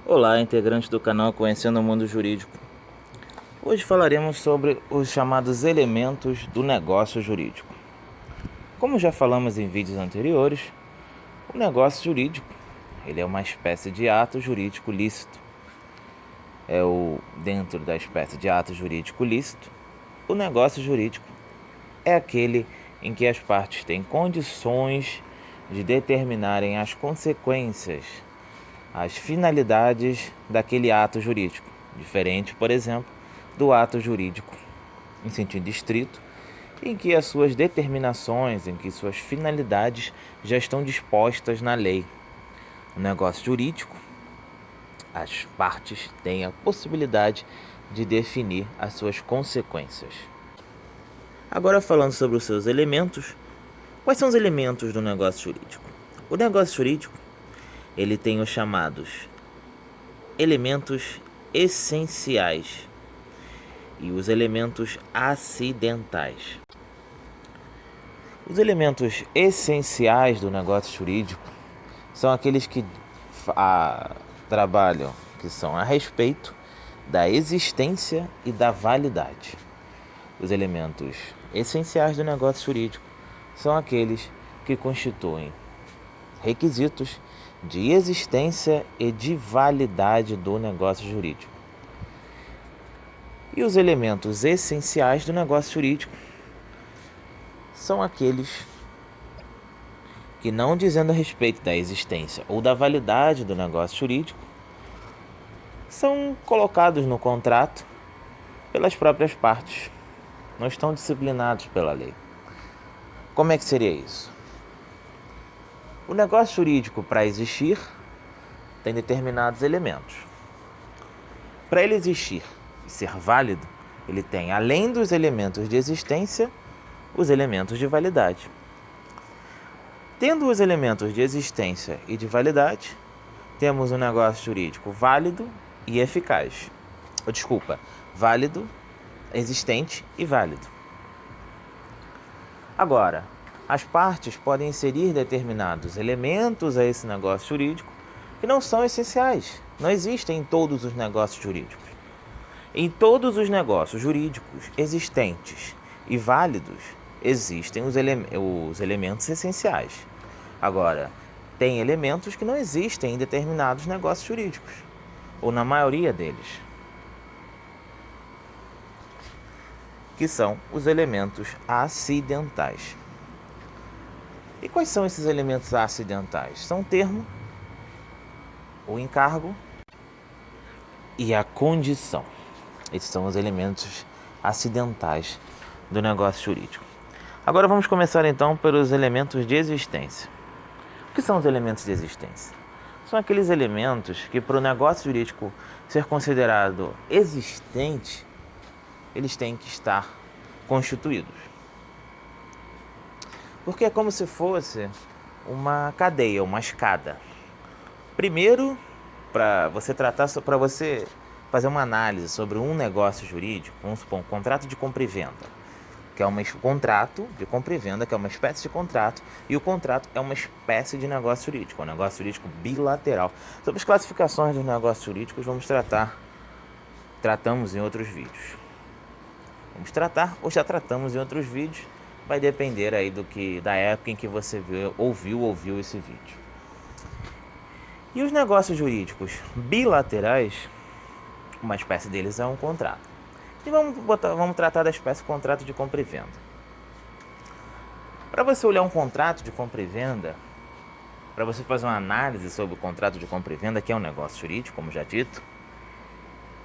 Olá, integrantes do canal Conhecendo o Mundo Jurídico. Hoje falaremos sobre os chamados elementos do negócio jurídico. Como já falamos em vídeos anteriores, o negócio jurídico ele é uma espécie de ato jurídico lícito. Dentro da espécie de ato jurídico lícito, o negócio jurídico é aquele em que as partes têm condições de determinarem as consequências, as finalidades daquele ato jurídico, diferente, por exemplo, do ato jurídico em sentido estrito, em que as suas determinações, em que suas finalidades já estão dispostas na lei. No negócio jurídico, as partes têm a possibilidade de definir as suas consequências. Agora, falando sobre os seus elementos, quais são os elementos do negócio jurídico? O negócio jurídico ele tem os chamados elementos essenciais e os elementos acidentais. Os elementos essenciais do negócio jurídico são aqueles que trabalham, que são a respeito da existência e da validade. Os elementos essenciais do negócio jurídico são aqueles que constituem requisitos de existência e de validade do negócio jurídico. E os elementos essenciais do negócio jurídico são aqueles que, não dizendo a respeito da existência ou da validade do negócio jurídico, são colocados no contrato pelas próprias partes, não estão disciplinados pela lei. Como é que seria isso? O negócio jurídico, para existir, tem determinados elementos. Para ele existir e ser válido, ele tem, além dos elementos de existência, os elementos de validade. Tendo os elementos de existência e de validade, temos um negócio jurídico válido e eficaz. Válido, existente e válido. Agora, as partes podem inserir determinados elementos a esse negócio jurídico que não são essenciais, não existem em todos os negócios jurídicos. Em todos os negócios jurídicos existentes e válidos, existem os elementos essenciais. Agora, tem elementos que não existem em determinados negócios jurídicos, ou na maioria deles, que são os elementos acidentais. E quais são esses elementos acidentais? São o termo, o encargo e a condição. Esses são os elementos acidentais do negócio jurídico. Agora vamos começar então pelos elementos de existência. O que são os elementos de existência? São aqueles elementos que, para o negócio jurídico ser considerado existente, eles têm que estar constituídos. Porque é como se fosse uma cadeia, uma escada. Primeiro, para você fazer uma análise sobre um negócio jurídico, vamos supor, um contrato de compra e venda, que é um contrato de compra e venda, que é uma espécie de contrato, e o contrato é uma espécie de negócio jurídico, um negócio jurídico bilateral. Sobre as classificações dos negócios jurídicos tratamos em outros vídeos. Vamos tratar, ou já tratamos em outros vídeos, vai depender aí da época em que você ouviu esse vídeo. E os negócios jurídicos bilaterais, uma espécie deles é um contrato. E vamos tratar da espécie contrato de compra e venda. Para você olhar um contrato de compra e venda, para você fazer uma análise sobre o contrato de compra e venda, que é um negócio jurídico, como já dito,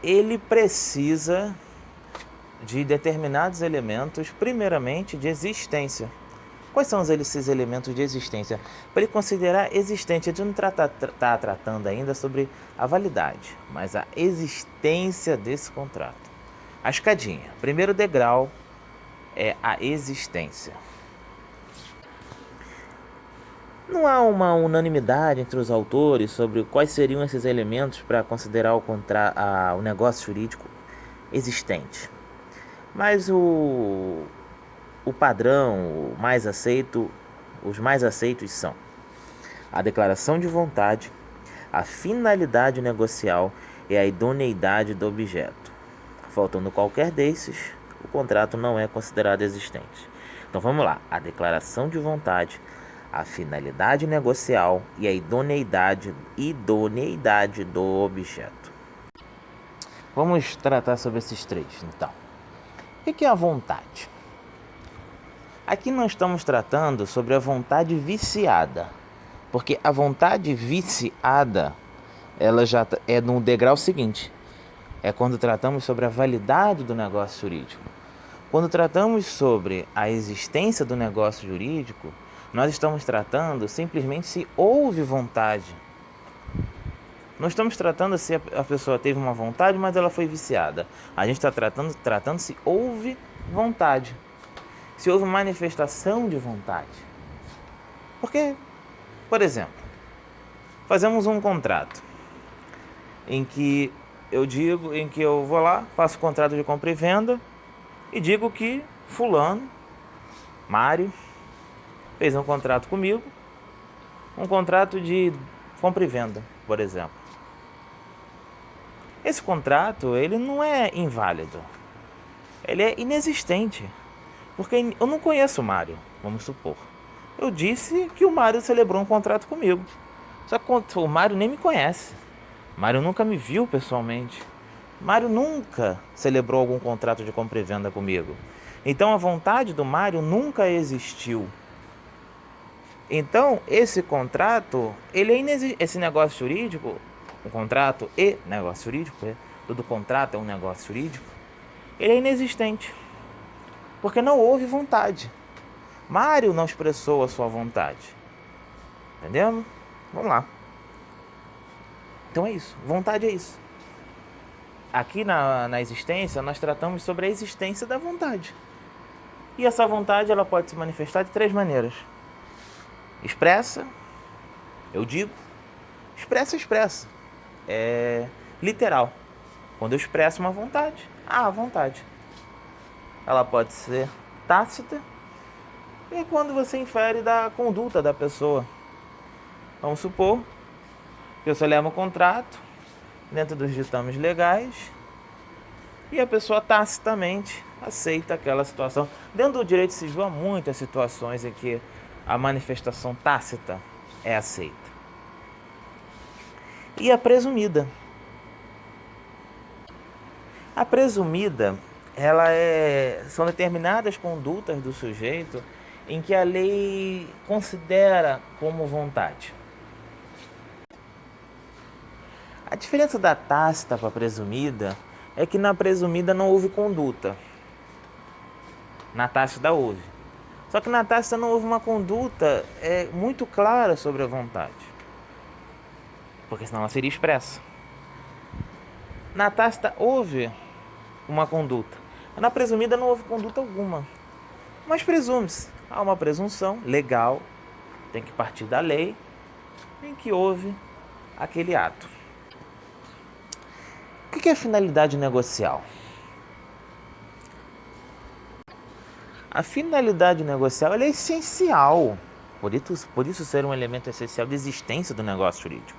ele precisa de determinados elementos, primeiramente de existência. Quais são esses elementos de existência? Para ele considerar existente, ele não está tratando ainda sobre a validade, mas a existência desse contrato. A escadinha, primeiro degrau é a existência. Não há uma unanimidade entre os autores sobre quais seriam esses elementos para considerar o negócio jurídico existente. Mas o padrão, os mais aceitos são a declaração de vontade, a finalidade negocial e a idoneidade do objeto. Faltando qualquer desses, o contrato não é considerado existente. Então vamos lá, a declaração de vontade, a finalidade negocial e a idoneidade do objeto. Vamos tratar sobre esses três, então. O que é a vontade? Aqui nós estamos tratando sobre a vontade viciada, porque a vontade viciada, ela já é no degrau seguinte, é quando tratamos sobre a validade do negócio jurídico. Quando tratamos sobre a existência do negócio jurídico, nós estamos tratando simplesmente se houve vontade. Não estamos tratando se a pessoa teve uma vontade, mas ela foi viciada. A gente está tratando se houve vontade. Se houve manifestação de vontade. Porque, por exemplo, fazemos um contrato em que eu vou lá, faço o contrato de compra e venda e digo que fulano, Mário, fez um contrato comigo, um contrato de compra e venda, por exemplo. Esse contrato, ele não é inválido, ele é inexistente, porque eu não conheço o Mário, vamos supor. Eu disse que o Mário celebrou um contrato comigo, só que o Mário nem me conhece, o Mário nunca me viu pessoalmente, o Mário nunca celebrou algum contrato de compra e venda comigo. Então a vontade do Mário nunca existiu. Então esse contrato, ele é inexistente. Esse negócio jurídico, um contrato e negócio jurídico, todo contrato é um negócio jurídico, ele é inexistente, porque não houve vontade. Mário não expressou a sua vontade. Entendendo? Vamos lá. Então é isso, vontade é isso. Aqui na existência, nós tratamos sobre a existência da vontade. E essa vontade, ela pode se manifestar de três maneiras. Expressa, eu digo, expressa. É literal. Quando eu expresso uma vontade, a vontade. Ela pode ser tácita, e quando você infere da conduta da pessoa. Vamos supor que eu celebro um contrato dentro dos ditames legais e a pessoa tacitamente aceita aquela situação. Dentro do direito civil há muitas situações em que a manifestação tácita é aceita. E a presumida. A presumida, são determinadas condutas do sujeito em que a lei considera como vontade. A diferença da tácita para a presumida é que na presumida não houve conduta. Na tácita houve. Só que na tácita não houve uma conduta muito clara sobre a vontade. Porque senão ela seria expressa. Na tácita houve uma conduta. Na presumida não houve conduta alguma. Mas presume-se. Há uma presunção legal, tem que partir da lei, em que houve aquele ato. O que é a finalidade negocial? A finalidade negocial ela é essencial, por isso ser um elemento essencial da existência do negócio jurídico.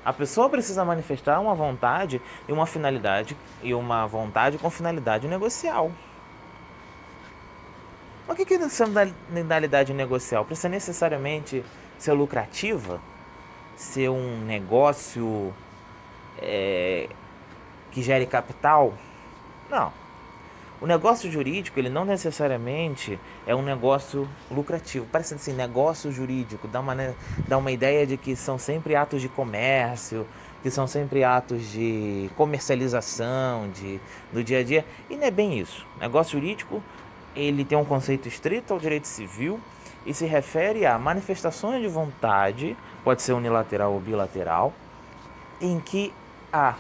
A pessoa precisa manifestar uma vontade e uma vontade com finalidade negocial. O que é essa finalidade negocial? Precisa necessariamente ser lucrativa? Ser um negócio que gere capital? Não. O negócio jurídico, ele não necessariamente é um negócio lucrativo. Parece assim, negócio jurídico, dá uma ideia de que são sempre atos de comércio, que são sempre atos de comercialização do dia a dia. E não é bem isso. Negócio jurídico, ele tem um conceito estrito ao direito civil e se refere a manifestações de vontade, pode ser unilateral ou bilateral, em que há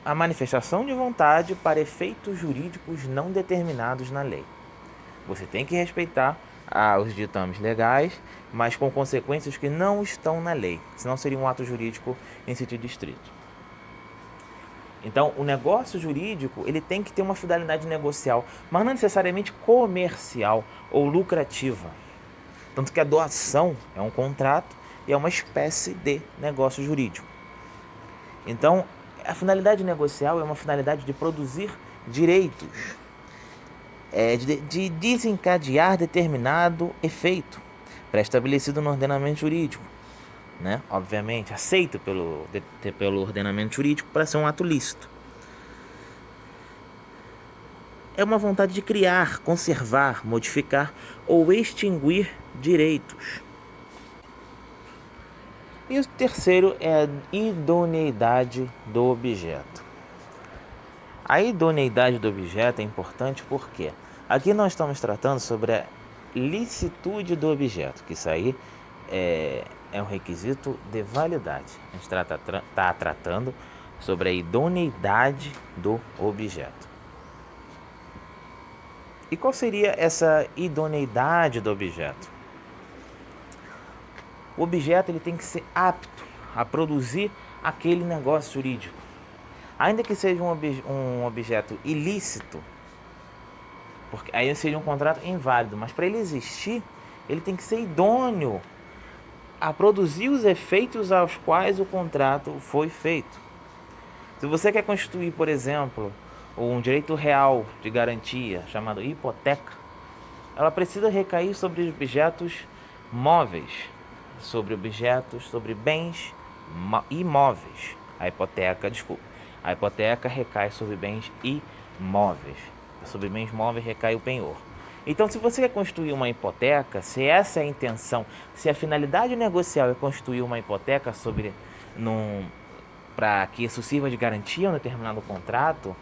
a manifestação de vontade para efeitos jurídicos não determinados na lei. Você tem que respeitar os ditames legais, mas com consequências que não estão na lei, senão seria um ato jurídico em sentido estrito. Então, o negócio jurídico ele tem que ter uma finalidade negocial, mas não necessariamente comercial ou lucrativa. Tanto que a doação é um contrato e é uma espécie de negócio jurídico. Então, a finalidade negocial é uma finalidade de produzir direitos, de desencadear determinado efeito pré-estabelecido no ordenamento jurídico, né? Obviamente, aceito pelo ordenamento jurídico para ser um ato lícito. É uma vontade de criar, conservar, modificar ou extinguir direitos. E o terceiro é a idoneidade do objeto. A idoneidade do objeto é importante porque aqui nós estamos tratando sobre a licitude do objeto, que isso aí é um requisito de validade. A gente está tratando sobre a idoneidade do objeto. E qual seria essa idoneidade do objeto? O objeto ele tem que ser apto a produzir aquele negócio jurídico. Ainda que seja um objeto ilícito, porque aí seria um contrato inválido, mas para ele existir, ele tem que ser idôneo a produzir os efeitos aos quais o contrato foi feito. Se você quer constituir, por exemplo, um direito real de garantia, chamado hipoteca, ela precisa recair sobre objetos móveis, sobre bens imóveis. A hipoteca recai sobre bens imóveis. Sobre bens móveis recai o penhor. Então, se você quer constituir uma hipoteca, se essa é a intenção, se a finalidade negocial é constituir uma hipoteca para que isso sirva de garantia a um determinado contrato,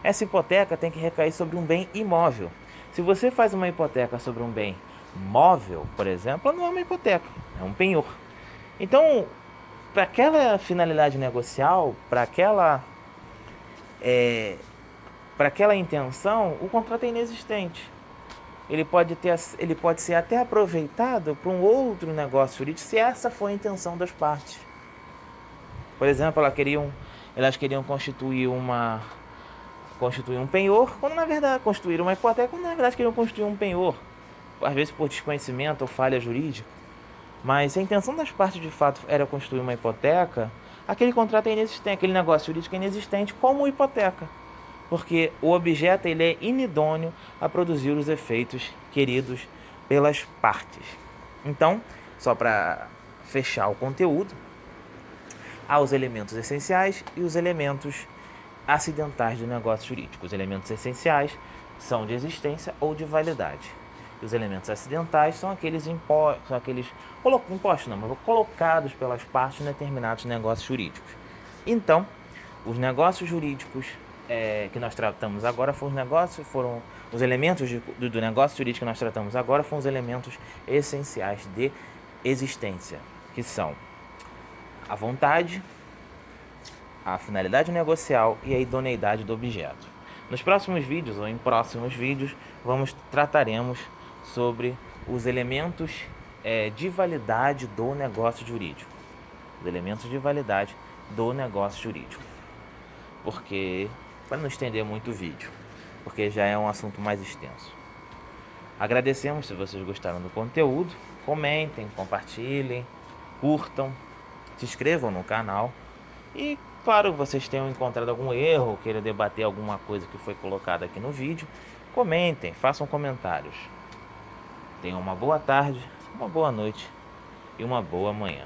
essa hipoteca tem que recair sobre um bem imóvel. Se você faz uma hipoteca sobre um bem móvel, por exemplo, não é uma hipoteca, é um penhor. Então, para aquela finalidade negocial, para aquela intenção, o contrato é inexistente. Ele pode ser até aproveitado para um outro negócio jurídico, se essa for a intenção das partes. Por exemplo, elas queriam constituir um penhor, quando na verdade construir uma hipoteca, quando na verdade queriam construir um penhor, às vezes por desconhecimento ou falha jurídica. Mas se a intenção das partes de fato era construir uma hipoteca, aquele contrato é inexistente, aquele negócio jurídico é inexistente como hipoteca, porque o objeto ele é inidôneo a produzir os efeitos queridos pelas partes. Então, só para fechar o conteúdo, há os elementos essenciais e os elementos acidentais do negócio jurídico. Os elementos essenciais são de existência ou de validade. Os elementos acidentais são aqueles colocados pelas partes em determinados negócios jurídicos. Então, os negócios jurídicos que nós tratamos agora foram os elementos do negócio jurídico que nós tratamos agora foram os elementos essenciais de existência, que são a vontade, a finalidade negocial e a idoneidade do objeto. Nos próximos vídeos ou em próximos vídeos trataremos sobre os elementos de validade do negócio jurídico. Os elementos de validade do negócio jurídico. Porque, para não estender muito o vídeo, porque já é um assunto mais extenso. Agradecemos se vocês gostaram do conteúdo. Comentem, compartilhem, curtam, se inscrevam no canal. E, claro, vocês tenham encontrado algum erro, queiram debater alguma coisa que foi colocada aqui no vídeo, comentem, façam comentários. Tenham uma boa tarde, uma boa noite e uma boa manhã.